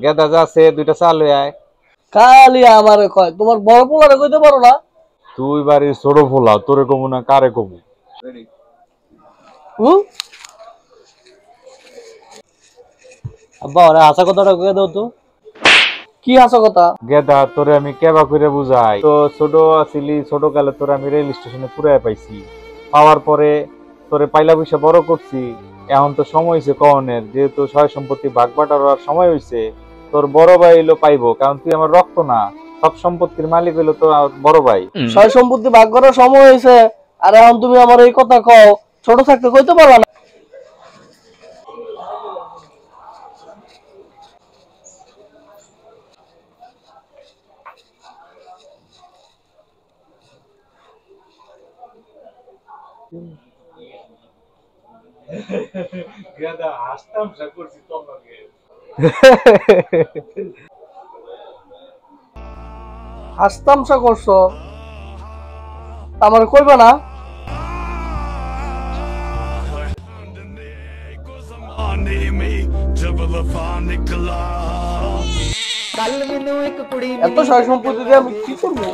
গেদা যাচ্ছে দুইটা চাল লই আয়। খালি আমারে কয়, তোমার বড় পোলারে কইতে পারো না? তুই বাড়ির ছোট ফোলা, তোরে কমু না কারে কমু? হুম? আব্বা ওরে আসা কথাটা কয়ে দাও তো। কি হাসো কথা? গেদা তোরে আমি কেবা করে বুঝাই, তো ছোট আছিলি, ছোট কালে তোরে আমি রেল স্টেশনে পুরাই পাইছি, পাওয়ার পরে তোরে পাইলা পয়সা বড় করছি। এখন তো সময় হয়েছে কনের, যেহেতু সয় সম্পত্তি ভাগ বাটার সময় হয়েছে, তোর বড় ভাই হইলো পাইবো, কারণ তুই আমার রক্ত না, সব সম্পত্তির মালিক হইলো তোর বড় ভাই। সয় সম্পত্তি ভাগ করার সময় হয়েছে, আর এখন তুমি আমার এই কথা কও? ছোট থাকতে কইতে পারলা না? গেদা হাসতাম সা করছি তোমাকে। হাসতামশা করছো, আমার কইবা না? এত সয় সম্পত্তি দিয়ে আমি কি করবো?